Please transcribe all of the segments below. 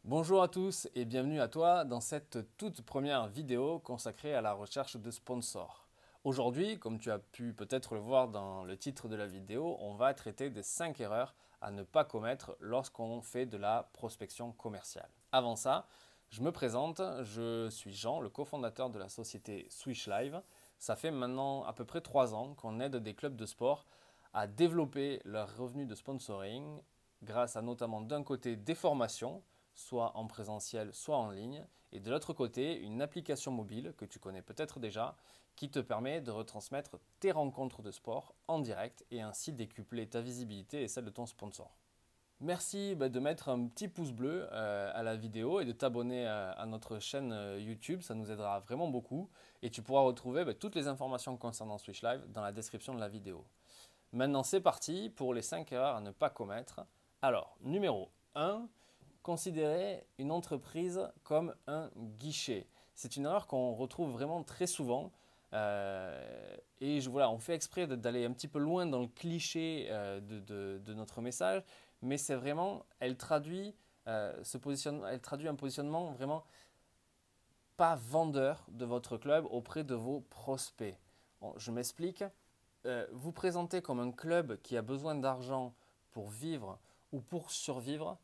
Bonjour à tous et bienvenue à toi dans cette toute première vidéo consacrée à la recherche de sponsors. Aujourd'hui, comme tu as pu peut-être le voir dans le titre de la vidéo, on va traiter des 5 erreurs à ne pas commettre lorsqu'on fait de la prospection commerciale. Avant ça, je me présente, je suis Jean, le cofondateur de la société Swish Live. Ça fait maintenant à peu près 3 ans qu'on aide des clubs de sport à développer leurs revenus de sponsoring grâce à notamment d'un côté des formations, soit en présentiel, soit en ligne. Et de l'autre côté, une application mobile que tu connais peut-être déjà, qui te permet de retransmettre tes rencontres de sport en direct et ainsi décupler ta visibilité et celle de ton sponsor. Merci de mettre un petit pouce bleu à la vidéo et de t'abonner à notre chaîne YouTube, ça nous aidera vraiment beaucoup. Et tu pourras retrouver toutes les informations concernant Swish Live dans la description de la vidéo. Maintenant, c'est parti pour les 5 erreurs à ne pas commettre. Alors, numéro 1, considérer une entreprise comme un guichet. C'est une erreur qu'on retrouve vraiment très souvent. Voilà, on fait exprès d'aller un petit peu loin dans le cliché de notre message, mais c'est vraiment, elle traduit un positionnement vraiment pas vendeur de votre club auprès de vos prospects. Bon, je m'explique. Vous présentez comme un club qui a besoin d'argent pour vivre ou pour survivre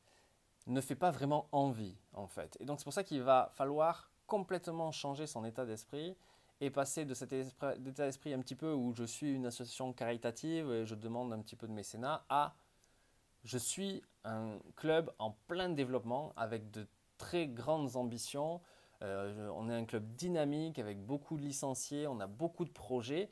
ne fait pas vraiment envie en fait. Et donc c'est pour ça qu'il va falloir complètement changer son état d'esprit et passer de cet état d'esprit un petit peu où je suis une association caritative et je demande un petit peu de mécénat à je suis un club en plein développement avec de très grandes ambitions. On est un club dynamique avec beaucoup de licenciés, on a beaucoup de projets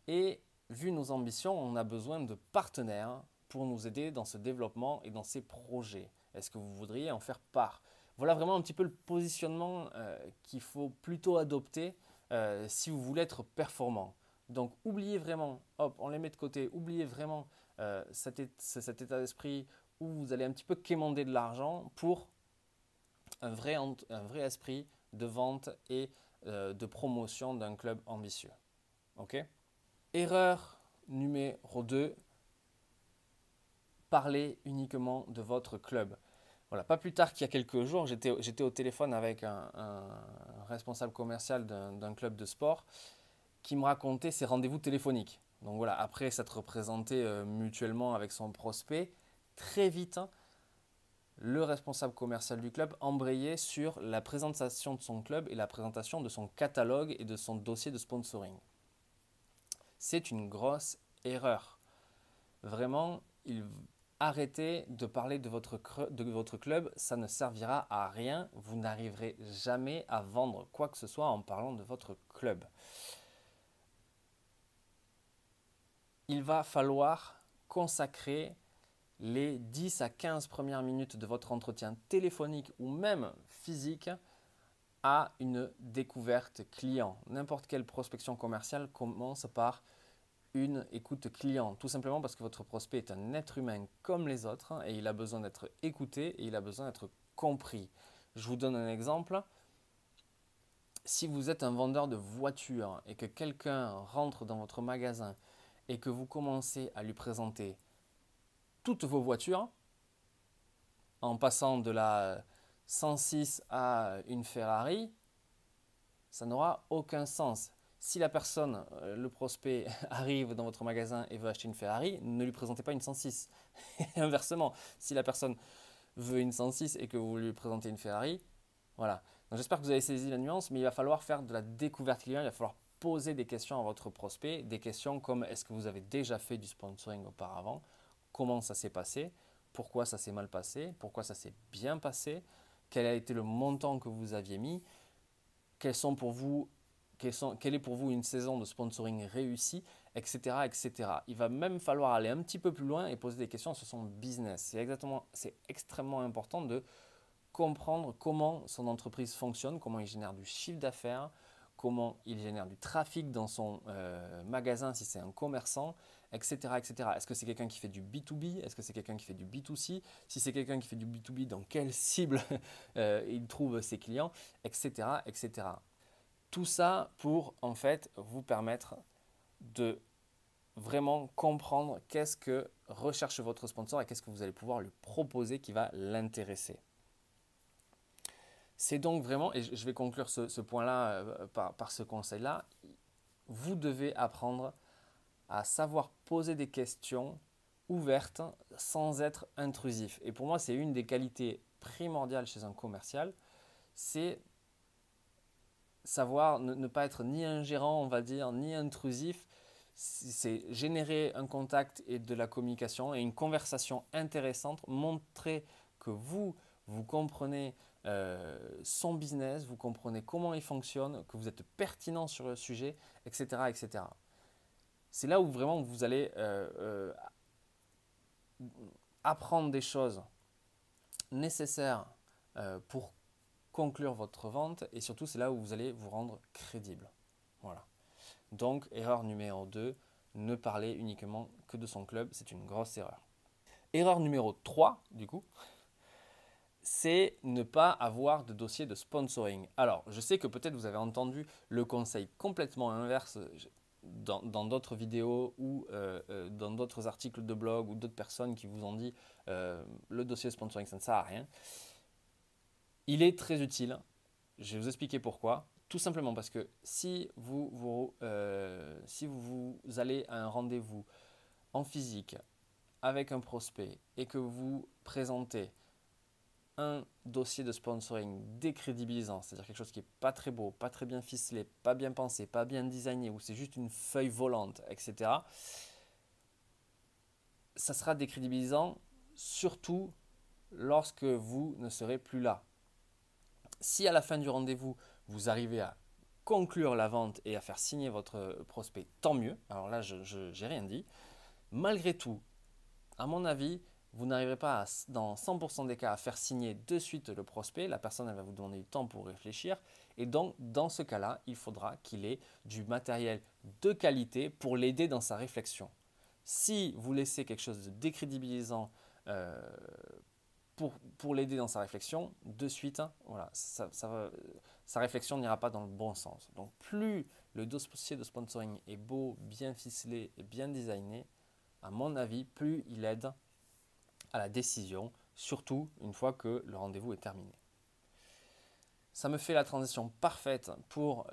et vu nos ambitions, on a besoin de partenaires pour nous aider dans ce développement et dans ces projets. Est-ce que vous voudriez en faire part? Voilà vraiment un petit peu le positionnement qu'il faut plutôt adopter si vous voulez être performant. Donc oubliez vraiment, hop, on les met de côté, oubliez vraiment cet état d'esprit où vous allez un petit peu quémander de l'argent pour un vrai esprit de vente et de promotion d'un club ambitieux. Ok? Erreur numéro 2, parlez uniquement de votre club. Voilà, pas plus tard qu'il y a quelques jours, j'étais au téléphone avec un responsable commercial d'un club de sport qui me racontait ses rendez-vous téléphoniques. Donc voilà, après s'être représenté mutuellement avec son prospect, très vite, le responsable commercial du club embrayait sur la présentation de son club et la présentation de son catalogue et de son dossier de sponsoring. C'est une grosse erreur. Vraiment, arrêtez de parler de votre club, ça ne servira à rien. Vous n'arriverez jamais à vendre quoi que ce soit en parlant de votre club. Il va falloir consacrer les 10 à 15 premières minutes de votre entretien téléphonique ou même physique à une découverte client. N'importe quelle prospection commerciale commence par une écoute client, tout simplement parce que votre prospect est un être humain comme les autres et il a besoin d'être écouté et il a besoin d'être compris. Je vous donne un exemple. Si vous êtes un vendeur de voitures et que quelqu'un rentre dans votre magasin et que vous commencez à lui présenter toutes vos voitures, en passant de la 106 à une Ferrari, ça n'aura aucun sens. Si la personne, le prospect, arrive dans votre magasin et veut acheter une Ferrari, ne lui présentez pas une 106. Et inversement, si la personne veut une 106 et que vous lui présentez une Ferrari, voilà. Donc j'espère que vous avez saisi la nuance, mais il va falloir faire de la découverte client, il va falloir poser des questions à votre prospect, des questions comme est-ce que vous avez déjà fait du sponsoring auparavant, comment ça s'est passé, pourquoi ça s'est mal passé, pourquoi ça s'est bien passé, quel a été le montant que vous aviez mis, quels sont pour vous quelle est pour vous une saison de sponsoring réussie, etc., etc. Il va même falloir aller un petit peu plus loin et poser des questions sur son business. C'est extrêmement important de comprendre comment son entreprise fonctionne, comment il génère du chiffre d'affaires, comment il génère du trafic dans son magasin si c'est un commerçant, etc., etc. Est-ce que c'est quelqu'un qui fait du B2B? Est-ce que c'est quelqu'un qui fait du B2C? Si c'est quelqu'un qui fait du B2B, dans quelle cible il trouve ses clients, etc., etc. Tout ça pour en fait vous permettre de vraiment comprendre qu'est-ce que recherche votre sponsor et qu'est-ce que vous allez pouvoir lui proposer qui va l'intéresser. C'est donc vraiment, et je vais conclure ce point-là par ce conseil-là, vous devez apprendre à savoir poser des questions ouvertes sans être intrusif. Et pour moi, c'est une des qualités primordiales chez un commercial, c'est savoir ne pas être ni ingérant, on va dire, ni intrusif. C'est générer un contact et de la communication et une conversation intéressante, montrer que vous comprenez son business, vous comprenez comment il fonctionne, que vous êtes pertinent sur le sujet, etc. etc. C'est là où vraiment vous allez apprendre des choses nécessaires pour conclure votre vente et surtout c'est là où vous allez vous rendre crédible. Voilà. Donc erreur numéro 2, ne parler uniquement que de son club, c'est une grosse erreur. Erreur numéro 3 du coup, c'est ne pas avoir de dossier de sponsoring. Alors je sais que peut-être vous avez entendu le conseil complètement inverse dans d'autres vidéos ou dans d'autres articles de blog ou d'autres personnes qui vous ont dit le dossier de sponsoring ça ne sert à rien. Il est très utile, je vais vous expliquer pourquoi. Tout simplement parce que si vous allez à un rendez-vous en physique avec un prospect et que vous présentez un dossier de sponsoring décrédibilisant, c'est-à-dire quelque chose qui n'est pas très beau, pas très bien ficelé, pas bien pensé, pas bien designé, ou c'est juste une feuille volante, etc., ça sera décrédibilisant surtout lorsque vous ne serez plus là. Si à la fin du rendez-vous, vous arrivez à conclure la vente et à faire signer votre prospect, tant mieux. Alors là, je n'ai rien dit. Malgré tout, à mon avis, vous n'arriverez pas dans 100% des cas à faire signer de suite le prospect. La personne elle va vous demander du temps pour réfléchir. Et donc, dans ce cas-là, il faudra qu'il ait du matériel de qualité pour l'aider dans sa réflexion. Si vous laissez quelque chose de décrédibilisant pour l'aider dans sa réflexion, de suite, voilà, sa réflexion n'ira pas dans le bon sens. Donc, plus le dossier de sponsoring est beau, bien ficelé et bien designé, à mon avis, plus il aide à la décision, surtout une fois que le rendez-vous est terminé. Ça me fait la transition parfaite pour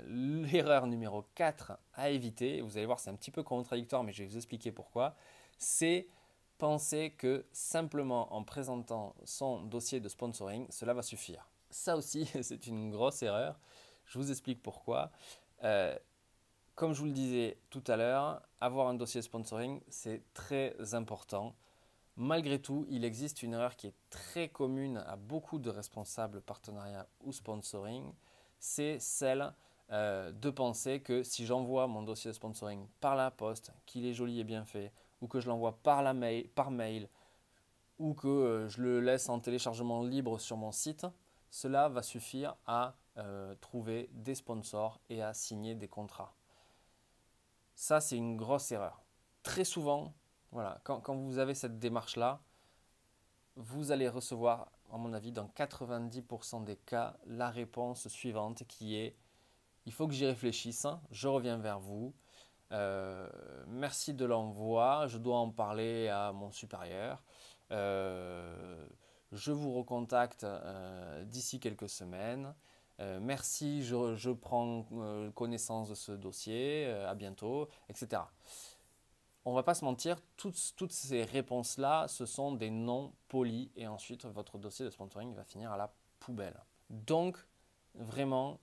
l'erreur numéro 4 à éviter. Vous allez voir, c'est un petit peu contradictoire, mais je vais vous expliquer pourquoi. C'est penser que simplement en présentant son dossier de sponsoring, cela va suffire. Ça aussi, c'est une grosse erreur. Je vous explique pourquoi. Comme je vous le disais tout à l'heure, avoir un dossier de sponsoring, c'est très important. Malgré tout, il existe une erreur qui est très commune à beaucoup de responsables partenariat ou sponsoring, c'est celle de penser que si j'envoie mon dossier de sponsoring par la poste, qu'il est joli et bien fait, ou que je l'envoie par mail, ou que je le laisse en téléchargement libre sur mon site, cela va suffire à trouver des sponsors et à signer des contrats. Ça, c'est une grosse erreur. Très souvent, voilà, quand vous avez cette démarche-là, vous allez recevoir, à mon avis, dans 90% des cas, la réponse suivante qui est « Il faut que j'y réfléchisse, je reviens vers vous, merci de l'envoi, je dois en parler à mon supérieur, je vous recontacte d'ici quelques semaines, merci, je prends connaissance de ce dossier, à bientôt, etc. » On ne va pas se mentir, toutes ces réponses-là, ce sont des noms polis et ensuite votre dossier de sponsoring va finir à la poubelle. Donc, vraiment,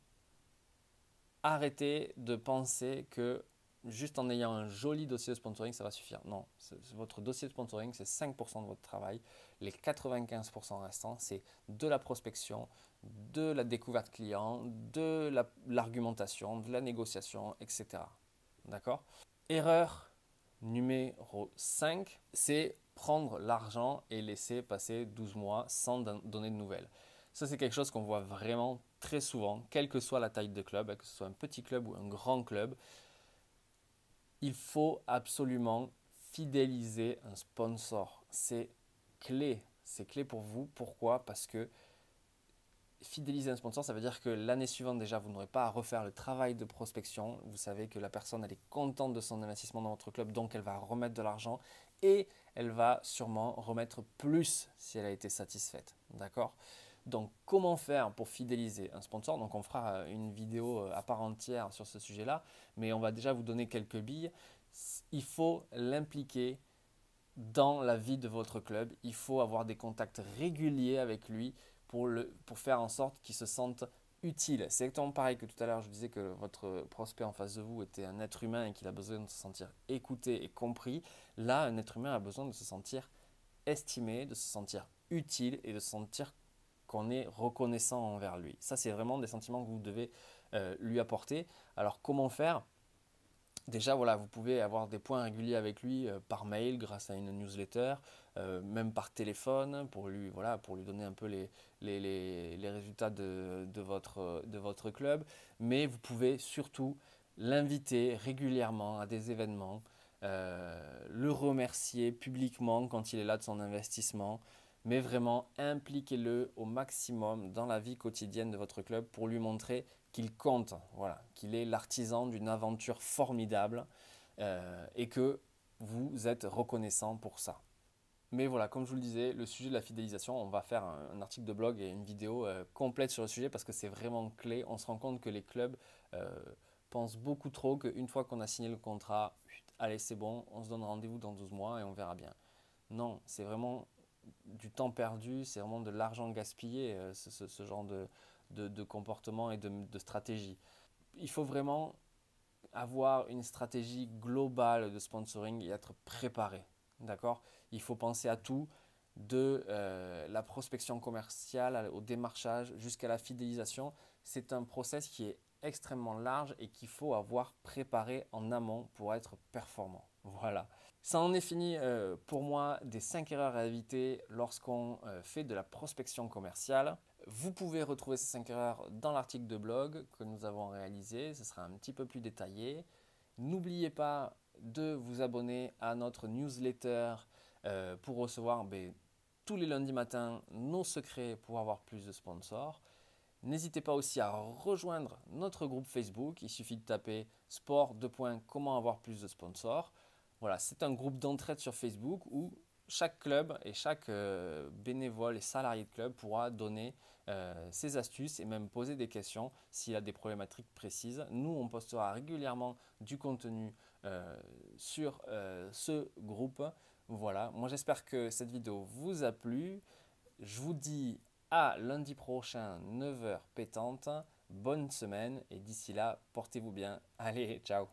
arrêtez de penser que juste en ayant un joli dossier de sponsoring, ça va suffire. Non, votre dossier de sponsoring, c'est 5% de votre travail. Les 95% restants, c'est de la prospection, de la découverte client, de l'argumentation, de la négociation, etc. D'accord? Erreur numéro 5, c'est prendre l'argent et laisser passer 12 mois sans donner de nouvelles. Ça, c'est quelque chose qu'on voit vraiment très souvent, quelle que soit la taille de club, que ce soit un petit club ou un grand club. Il faut absolument fidéliser un sponsor. C'est clé pour vous. Pourquoi? Parce que fidéliser un sponsor, ça veut dire que l'année suivante déjà, vous n'aurez pas à refaire le travail de prospection. Vous savez que la personne, elle est contente de son investissement dans votre club, donc elle va remettre de l'argent et elle va sûrement remettre plus si elle a été satisfaite. D'accord? Donc, comment faire pour fidéliser un sponsor? Donc, on fera une vidéo à part entière sur ce sujet-là, mais on va déjà vous donner quelques billes. Il faut l'impliquer dans la vie de votre club. Il faut avoir des contacts réguliers avec lui pour faire en sorte qu'il se sente utile. C'est exactement pareil que tout à l'heure, je disais que votre prospect en face de vous était un être humain et qu'il a besoin de se sentir écouté et compris. Là, un être humain a besoin de se sentir estimé, de se sentir utile et de se sentir qu'on est reconnaissant envers lui. Ça, c'est vraiment des sentiments que vous devez lui apporter. Alors, comment faire? Déjà, voilà, vous pouvez avoir des points réguliers avec lui par mail grâce à une newsletter, même par téléphone pour lui, voilà, pour lui donner un peu les résultats de votre club. Mais vous pouvez surtout l'inviter régulièrement à des événements, le remercier publiquement quand il est là de son investissement, mais vraiment impliquez-le au maximum dans la vie quotidienne de votre club pour lui montrer qu'il compte, voilà, qu'il est l'artisan d'une aventure formidable et que vous êtes reconnaissant pour ça. Mais voilà, comme je vous le disais, le sujet de la fidélisation, on va faire un article de blog et une vidéo complète sur le sujet parce que c'est vraiment clé. On se rend compte que les clubs pensent beaucoup trop qu'une fois qu'on a signé le contrat, allez c'est bon, on se donne rendez-vous dans 12 mois et on verra bien. Non, c'est vraiment du temps perdu, c'est vraiment de l'argent gaspillé, ce genre de comportement et de stratégie. Il faut vraiment avoir une stratégie globale de sponsoring et être préparé. D'accord? Il faut penser à tout, de la prospection commerciale au démarchage jusqu'à la fidélisation. C'est un process qui est extrêmement large et qu'il faut avoir préparé en amont pour être performant. Voilà. Ça en est fini pour moi des 5 erreurs à éviter lorsqu'on fait de la prospection commerciale. Vous pouvez retrouver ces 5 erreurs dans l'article de blog que nous avons réalisé. Ce sera un petit peu plus détaillé. N'oubliez pas de vous abonner à notre newsletter pour recevoir tous les lundis matins nos secrets pour avoir plus de sponsors. N'hésitez pas aussi à rejoindre notre groupe Facebook. Il suffit de taper sport comment avoir plus de sponsors. Voilà, c'est un groupe d'entraide sur Facebook où chaque club et chaque bénévole et salarié de club pourra donner ses astuces et même poser des questions s'il a des problématiques précises. Nous, on postera régulièrement du contenu sur ce groupe. Voilà, moi j'espère que cette vidéo vous a plu. Je vous dis à lundi prochain, 9 h pétante. Bonne semaine et d'ici là, portez-vous bien. Allez, ciao!